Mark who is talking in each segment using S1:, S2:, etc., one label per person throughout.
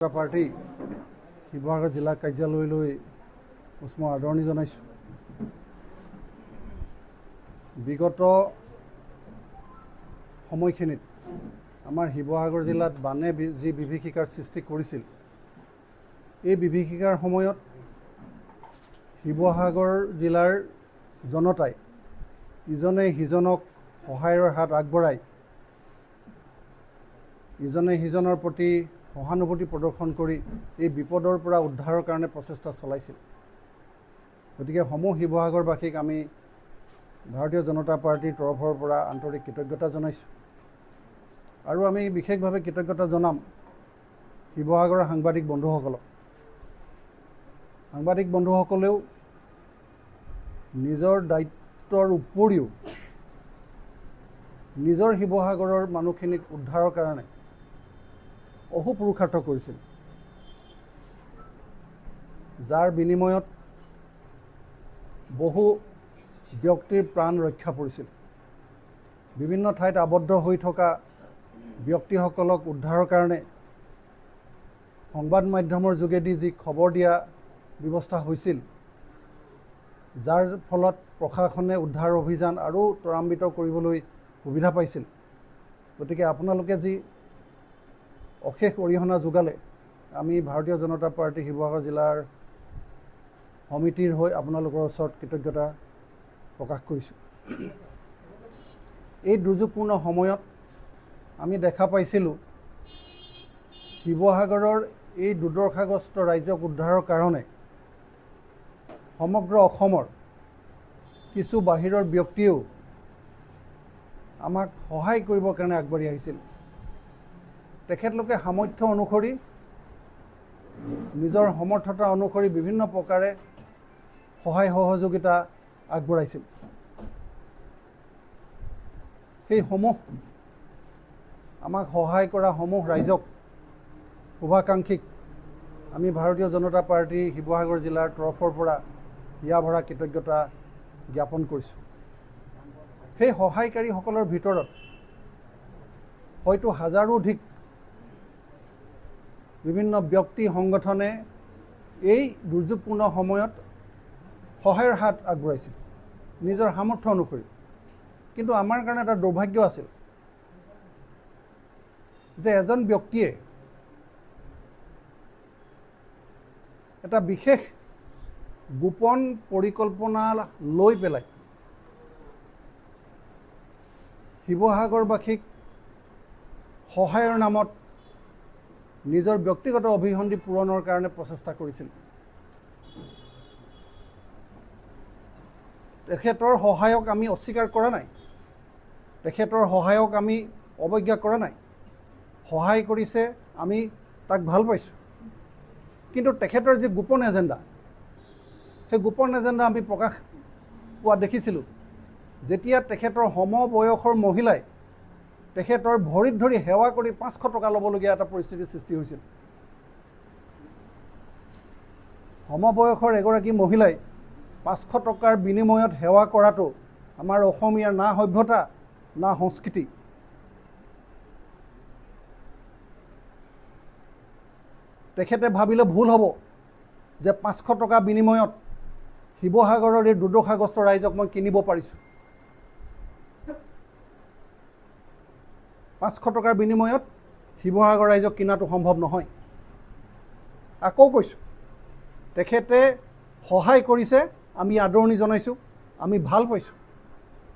S1: Party Sivasagar জিলা কাৰ্যালয়লৈ উষ্ম আদৰণি জনাইছোঁ। বিগত সময়খিনিত আমাৰ শিৱসাগৰ জিলাত বানে যি বিভীষিকাৰ সৃষ্টি কৰিছিল, এই বিভীষিকাৰ সময়ত শিৱসাগৰ জিলাৰ জনতাই ইজনে সিজনক সহায়ৰ হাত আগবঢ়াই ইজনে সিজনৰ প্ৰতি সহানুভূতি প্ৰদৰ্শন কৰি এই বিপদৰ পৰা উদ্ধাৰৰ কাৰণে প্ৰচেষ্টা চলাইছিল। গতিকে সমূহ শিৱসাগৰবাসীক আমি ভাৰতীয় জনতা পাৰ্টিৰ তৰফৰ পৰা আন্তৰিক কৃতজ্ঞতা জনাইছোঁ। আৰু আমি বিশেষভাৱে কৃতজ্ঞতা জনাম শিৱসাগৰৰ সাংবাদিক বন্ধুসকলক। সাংবাদিক বন্ধুসকলেও নিজৰ দায়িত্বৰ উপৰিও নিজৰ শিৱসাগৰৰ মানুহখিনিক উদ্ধাৰৰ কাৰণে অহোপুৰুষাৰ্থ কৰিছিল, যাৰ বিনিময়ত বহু ব্যক্তিৰ প্ৰাণ ৰক্ষা পৰিছিল। বিভিন্ন ঠাইত আবদ্ধ হৈ থকা ব্যক্তিসকলক উদ্ধাৰৰ কাৰণে সংবাদ মাধ্যমৰ যোগেদি যি খবৰ দিয়া ব্যৱস্থা হৈছিল, যাৰ ফলত প্ৰশাসনে উদ্ধাৰ অভিযান আৰু ত্বৰান্বিত কৰিবলৈ সুবিধা পাইছিল। গতিকে আপোনালোকে যি অশেষ অৰিহণা যোগালে, আমি ভাৰতীয় জনতা পাৰ্টি শিৱসাগৰ জিলাৰ সমিতিৰ হৈ আপোনালোকৰ ওচৰত কৃতজ্ঞতা প্ৰকাশ কৰিছোঁ। এই দুৰ্যোগপূৰ্ণ সময়ত আমি দেখা পাইছিলোঁ শিৱসাগৰৰ এই দুৰ্দশাগ্ৰস্ত ৰাইজক উদ্ধাৰৰ কাৰণে সমগ্ৰ অসমৰ কিছু বাহিৰৰ ব্যক্তিয়েও আমাক সহায় কৰিবৰ কাৰণে আগবাঢ়ি আহিছিল। তেখেতলোকে সামৰ্থ্য অনুসৰি নিজৰ সমৰ্থতা অনুসৰি বিভিন্ন প্ৰকাৰে সহায় সহযোগিতা আগবঢ়াইছিল। সেইসমূহ আমাক সহায় কৰা সমূহ ৰাইজক, শুভাকাংক্ষীক আমি ভাৰতীয় জনতা পাৰ্টি শিৱসাগৰ জিলাৰ তৰফৰ পৰা হিয়া ভৰা কৃতজ্ঞতা জ্ঞাপন কৰিছোঁ। সেই সহায়কাৰীসকলৰ ভিতৰত হয়তো হাজাৰো অধিক বিভিন্ন ব্যক্তি সংগঠনে এই দুৰ্যোগপূৰ্ণ সময়ত সহায়ৰ হাত আগবঢ়াইছিল নিজৰ সামৰ্থ্য অনুসৰি। কিন্তু আমাৰ কাৰণে এটা দুৰ্ভাগ্য আছিল যে এজন ব্যক্তিয়ে এটা বিশেষ গোপন পৰিকল্পনা লৈ পেলাই শিৱসাগৰবাসীক সহায়ৰ নামত নিজৰ ব্যক্তিগত অভিসন্ধি পূৰণৰ কাৰণে প্ৰচেষ্টা কৰিছিল। তেখেতৰ সহায়ক আমি অস্বীকাৰ কৰা নাই, তেখেতৰ সহায়ক আমি অৱজ্ঞা কৰা নাই। সহায় কৰিছে, আমি তাক ভাল পাইছোঁ। কিন্তু তেখেতৰ যি গোপন এজেণ্ডা, সেই গোপন এজেণ্ডা আমি প্ৰকাশ পোৱা দেখিছিলোঁ যেতিয়া তেখেতৰ সমবয়সৰ মহিলাই তেখেতৰ ভৰিত ধৰি সেৱা কৰি 500 টকা ল'বলগীয়া এটা পৰিস্থিতিৰ সৃষ্টি হৈছিল। সমবয়সৰ এগৰাকী মহিলাই 500 টকাৰ বিনিময়ত সেৱা কৰাটো আমাৰ অসমীয়াৰ না সভ্যতা না সংস্কৃতি। তেখেতে ভাবিলে ভুল হ'ব যে 500 টকা বিনিময়ত শিৱসাগৰৰ এই দুৰ্দশাগ্ৰস্ত ৰাইজক মই কিনিব পাৰিছোঁ। 500 টকাৰ বিনিময়ত শিৱসাগৰ ৰাইজক কিনাটো সম্ভৱ নহয়। আকৌ কৈছোঁ, তেখেতে সহায় কৰিছে, আমি আদৰণি জনাইছোঁ, আমি ভাল পাইছোঁ।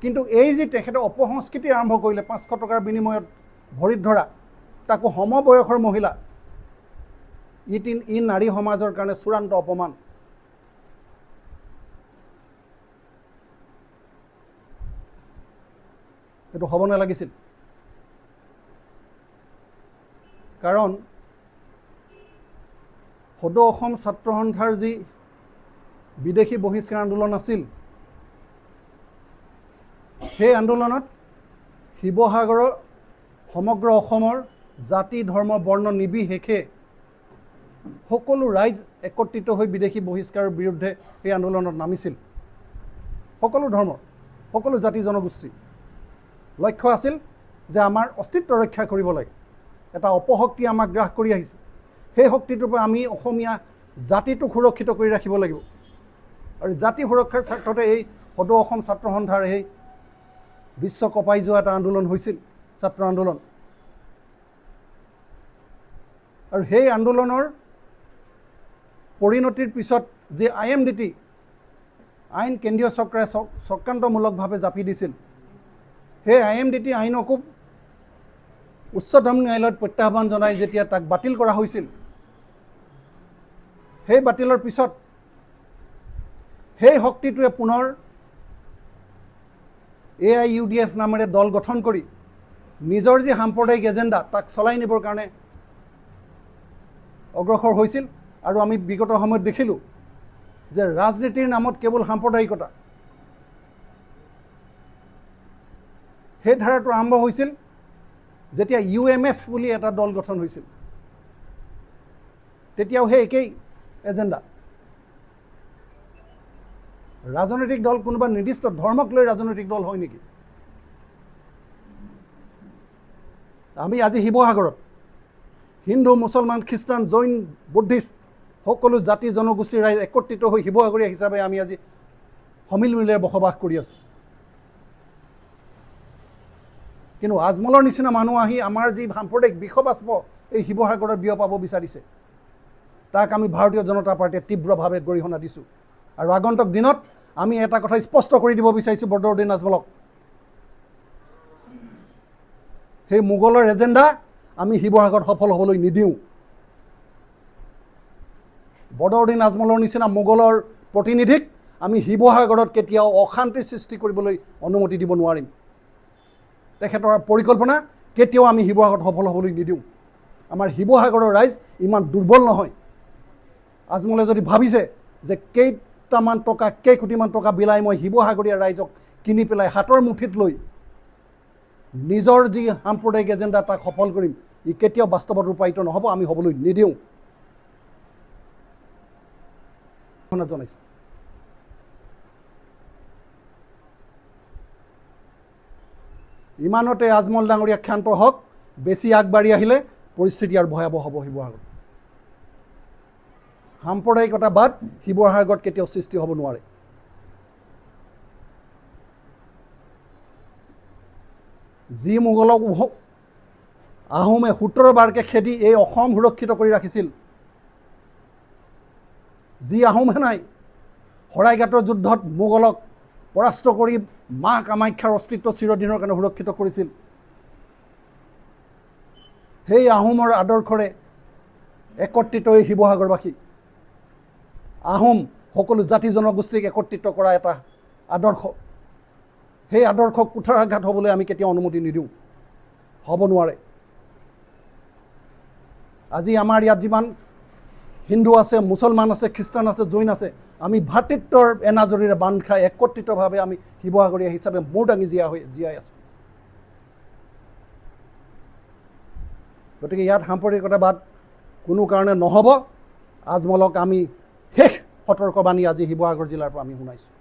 S1: কিন্তু এই যি তেখেতে অপসংস্কৃতি আৰম্ভ কৰিলে 500 টকাৰ বিনিময়ত ভৰিত ধৰা, তাকো সমবয়সৰ মহিলা, ই নাৰী সমাজৰ কাৰণে চূড়ান্ত অপমান। এইটো হ'ব নালাগিছিল। কাৰণ সদৌ অসম ছাত্ৰ সন্থাৰ যি বিদেশী বহিষ্কাৰ আন্দোলন আছিল, সেই আন্দোলনত শিৱসাগৰৰ সমগ্ৰ অসমৰ জাতি ধৰ্ম বৰ্ণ নিৰ্বিশেষে সকলো ৰাইজ একত্ৰিত হৈ বিদেশী বহিষ্কাৰৰ বিৰুদ্ধে এই আন্দোলনত নামিছিল। সকলো ধৰ্মৰ, সকলো জাতি জনগোষ্ঠী। লক্ষ্য আছিল যে আমাৰ অস্তিত্ব ৰক্ষা কৰিব লাগে। এটা অপশক্তি আমাক গ্ৰাস কৰি আহিছে। সেই শক্তিটোৰ পৰা আমি অসমীয়া জাতিটোক সুৰক্ষিত কৰি ৰাখিব লাগিব আৰু জাতি সুৰক্ষাৰ স্বাৰ্থতে এই সদৌ অসম ছাত্ৰ সন্থাৰ এই বিশ্ব কঁপাই যোৱা এটা আন্দোলন হৈছিল ছাত্ৰ আন্দোলন আৰু সেই আন্দোলনৰ পৰিণতিৰ পিছত যে IMDT আইন কেন্দ্ৰীয় চৰকাৰে চক্ৰান্তমূলকভাৱে জাপি দিছিল সেই IMDT আইনকো উচ্চতম ন্যায়ালয়ত প্ৰত্যাহ্বান জনাই যেতিয়া তাক বাতিল কৰা হৈছিল সেই বাতিলৰ পিছত সেই শক্তিটোৱে পুনৰ AIUDF নামেৰে দল গঠন কৰি নিজৰ যি সাম্প্ৰদায়িক এজেণ্ডা তাক চলাই নিবৰ কাৰণে অগ্ৰসৰ হৈছিল আৰু আমি বিগত সময়ত দেখিলোঁ যে ৰাজনীতিৰ নামত কেৱল সাম্প্ৰদায়িকতা সেই ধাৰাটো আৰম্ভ হৈছিল যেতিয়া UMF বুলি এটা দল গঠন হৈছিল তেতিয়াও সেই একেই এজেণ্ডা ৰাজনৈতিক দল কোনোবা নিৰ্দিষ্ট ধৰ্মক লৈ ৰাজনৈতিক দল হয় নেকি আমি আজি শিৱসাগৰত হিন্দু মুছলমান খ্ৰীষ্টান জৈন বুদ্ধিষ্ট সকলো জাতি জনগোষ্ঠীৰ ৰাইজ একত্ৰিত হৈ শিৱসাগৰীয়া হিচাপে আমি আজি সমিলমিলেৰে বসবাস কৰি আছোঁ কিন্তু আজমলৰ নিচিনা মানুহ আহি আমাৰ যি সাম্প্ৰদায়িক বিষবাষ্প এই শিৱসাগৰত বিয়পাব বিচাৰিছে তাক আমি ভাৰতীয় জনতা পাৰ্টীয়ে তীব্ৰভাৱে গৰিহণা দিছোঁ আৰু আগন্তুক দিনত আমি এটা কথা স্পষ্ট কৰি দিব বিচাৰিছোঁ বদৰুদ্দিন আজমলক সেই মোগলৰ এজেণ্ডা আমি শিৱসাগৰত সফল হ'বলৈ নিদিওঁ বদৰুদ্দিন আজমলৰ নিচিনা মোগলৰ প্ৰতিনিধিক আমি শিৱসাগৰত কেতিয়াও অশান্তিৰ সৃষ্টি কৰিবলৈ অনুমতি দিব নোৱাৰিম তেখেতৰ পৰিকল্পনা কেতিয়াও আমি শিৱসাগৰত সফল হ'বলৈ নিদিওঁ আমাৰ শিৱসাগৰৰ ৰাইজ ইমান দুৰ্বল নহয় আজমলে যদি ভাবিছে যে কেইটামান টকা কেইকোটিমান টকা বিলাই মই শিৱসাগৰীয়া ৰাইজক কিনি পেলাই হাতৰ মুঠিত লৈ নিজৰ যি সাম্প্ৰদায়িক এজেণ্ডা তাক সফল কৰিম ই কেতিয়াও বাস্তৱত ৰূপায়িত নহ'ব আমি হ'বলৈ নিদিওঁ জনাইছোঁ ইমানতে আজমল ডাঙৰীয়া ক্ষান্ত হওক বেছি আগবাঢ়ি আহিলে পৰিস্থিতি আৰু ভয়াৱহ হ'ব শিৱসাগৰত সাম্প্ৰদায়িকতাবাদ শিৱসাগৰত কেতিয়াও সৃষ্টি হ'ব নোৱাৰে যি মোগলক আহোমে 17 বাৰকে খেদি এই অসম সুৰক্ষিত কৰি ৰাখিছিল যি আহোমে নাই শৰাইঘাটৰ যুদ্ধত মোগলক পৰাস্ত কৰি মা কামাখ্যাৰ অস্তিত্ব চিৰদিনৰ কাৰণে সুৰক্ষিত কৰিছিল সেই আহোমৰ আদৰ্শৰে একত্ৰিত হৈ শিৱসাগৰবাসী আহোম সকলো জাতি জনগোষ্ঠীক একত্ৰিত কৰা এটা আদৰ্শ সেই আদৰ্শক কুঠাৰাঘাত হ'বলৈ আমি কেতিয়াও অনুমতি নিদিওঁ হ'ব নোৱাৰে আজি আমাৰ ইয়াত যিমান হিন্দু আছে মুছলমান আছে খ্ৰীষ্টান আছে জৈন আছে আমি ভাতৃত্বৰ এনাজৰীৰে বান্ধ খাই একত্ৰিতভাৱে আমি শিৱসাগৰীয়া হিচাপে মূৰ দাঙি জীয়াই আছোঁ গতিকে ইয়াত সাম্প্ৰদায়িকতাবাদ কোনো কাৰণে নহ'ব আজমলক আমি শেষ সতৰ্কবাণী আজি শিৱসাগৰ জিলাৰ পৰা আমি শুনাইছোঁ